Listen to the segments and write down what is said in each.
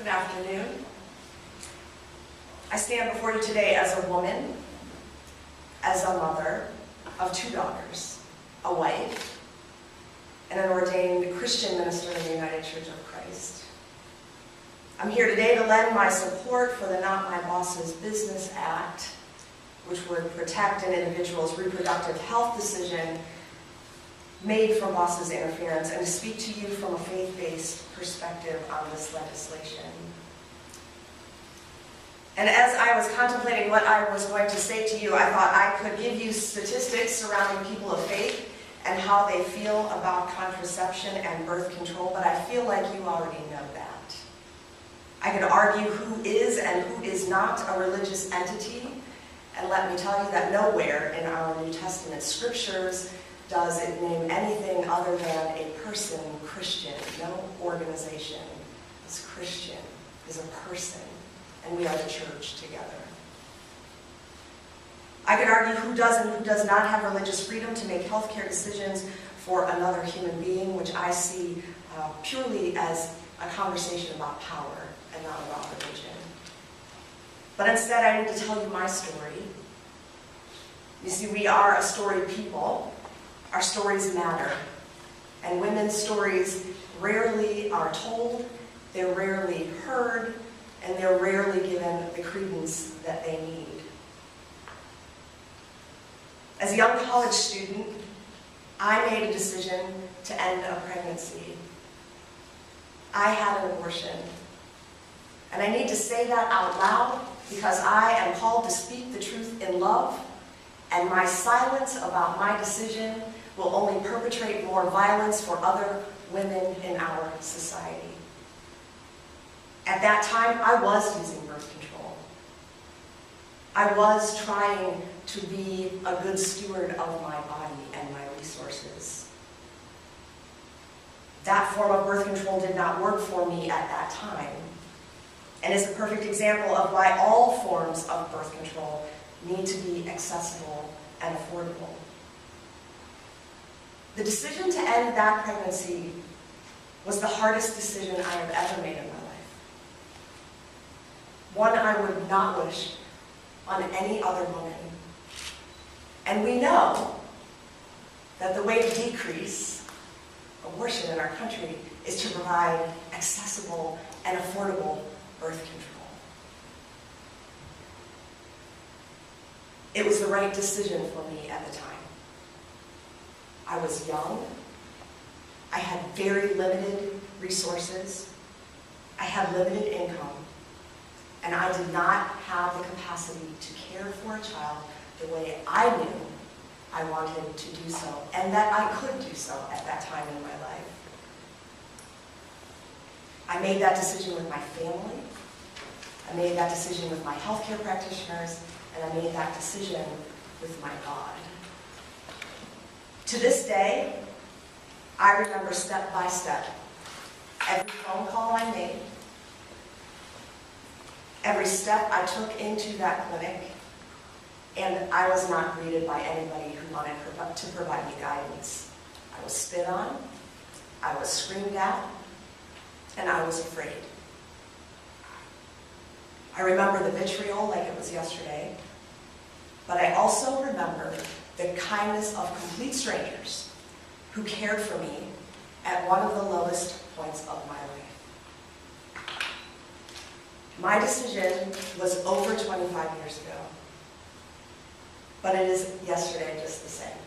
Good afternoon. I stand before you today as a woman, as a mother of 2 daughters, a wife, and an ordained Christian minister in the United Church of Christ. I'm here today to lend my support for the Not My Boss's Business Act, which would protect an individual's reproductive health decision made from boss's interference, and to speak to you from a faith-based perspective on this legislation. And as I was contemplating what I was going to say to you, I thought I could give you statistics surrounding people of faith and how they feel about contraception and birth control, but I feel like you already know that. I could argue who is and who is not a religious entity, and let me tell you that nowhere in our New Testament scriptures does it name anything other than a person, Christian. No organization is Christian, is a person, and we are the church together. I could argue who does and who does not have religious freedom to make healthcare decisions for another human being, which I see purely as a conversation about power and not about religion. But instead, I need to tell you my story. You see, we are a storied people. Our stories matter. And women's stories rarely are told, they're rarely heard, and they're rarely given the credence that they need. As a young college student, I made a decision to end a pregnancy. I had an abortion. And I need to say that out loud because I am called to speak the truth in love, and my silence about my decision will only perpetrate more violence for other women in our society. At that time, I was using birth control. I was trying to be a good steward of my body and my resources. That form of birth control did not work for me at that time, and is a perfect example of why all forms of birth control need to be accessible and affordable. The decision to end that pregnancy was the hardest decision I have ever made in my life. One I would not wish on any other woman. And we know that the way to decrease abortion in our country is to provide accessible and affordable birth control. It was the right decision for me at the time. I was young, I had very limited resources, I had limited income, and I did not have the capacity to care for a child the way I knew I wanted to do so, and that I could do so at that time in my life. I made that decision with my family, I made that decision with my healthcare practitioners, and I made that decision with my God. To this day, I remember step by step every phone call I made, every step I took into that clinic, and I was not greeted by anybody who wanted to provide me guidance. I was spit on, I was screamed at, and I was afraid. I remember the vitriol like it was yesterday, but I also remember the kindness of complete strangers who cared for me at one of the lowest points of my life. My decision was over 25 years ago, but it is yesterday just the same.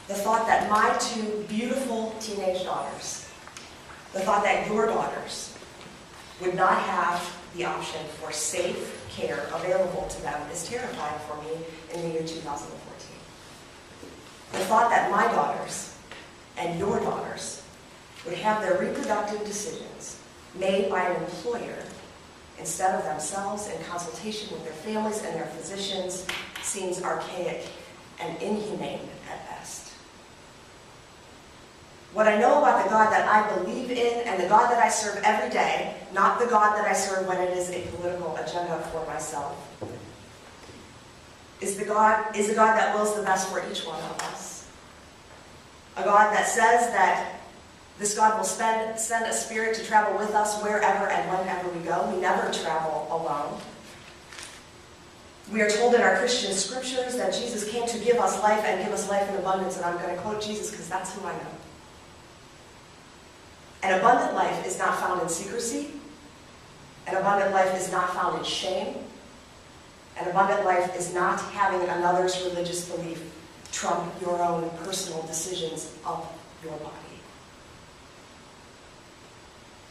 The thought that my 2 beautiful teenage daughters, the thought that your daughters would not have the option for safe care available to them is terrifying for me in the year 2014. The thought that my daughters and your daughters would have their reproductive decisions made by an employer instead of themselves in consultation with their families and their physicians seems archaic and inhumane at best. What I know about the God that I believe in and the God that I serve every day, not the God that I serve when it is a political agenda for myself, is a God that wills the best for each one of us. A God that says that This God will send a spirit to travel with us wherever and whenever we go. We never travel alone. We are told in our Christian scriptures that Jesus came to give us life and give us life in abundance, and I'm going to quote Jesus because that's who I know. An abundant life is not found in secrecy. An abundant life is not found in shame. An abundant life is not having another's religious belief trump your own personal decisions of your body.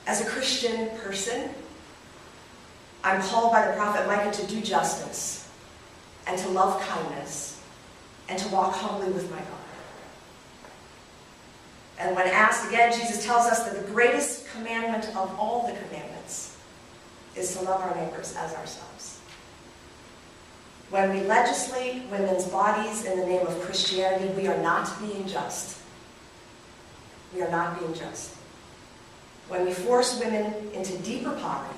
As a Christian person, I'm called by the prophet Micah to do justice and to love kindness and to walk humbly with my God. And when asked again, Jesus tells us that the greatest commandment of all the commandments is to love our neighbors as ourselves. When we legislate women's bodies in the name of Christianity, we are not being just. We are not being just. When we force women into deeper poverty,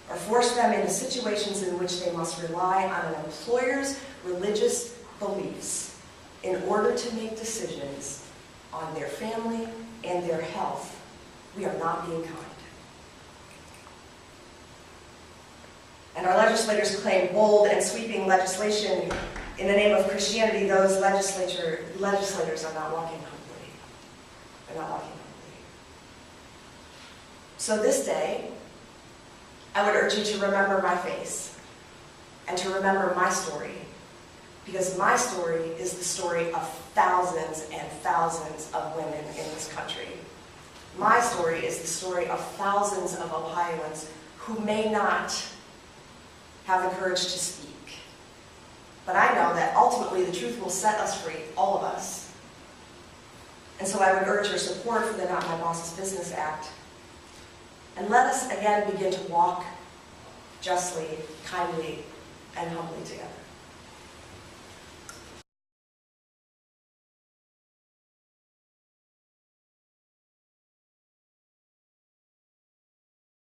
or force them into situations in which they must rely on an employer's religious beliefs in order to make decisions on their family and their health, we are not being kind. And our legislators claim bold and sweeping legislation in the name of Christianity. Those legislators are not walking humbly. They're not walking humbly. So this day, I would urge you to remember my face and to remember my story, because my story is the story of thousands and thousands of women in this country. My story is the story of thousands of Ohioans who may not have the courage to speak. But I know that ultimately the truth will set us free, all of us. And so I would urge your support for the Not My Boss's Business Act. And let us again begin to walk justly, kindly, and humbly together.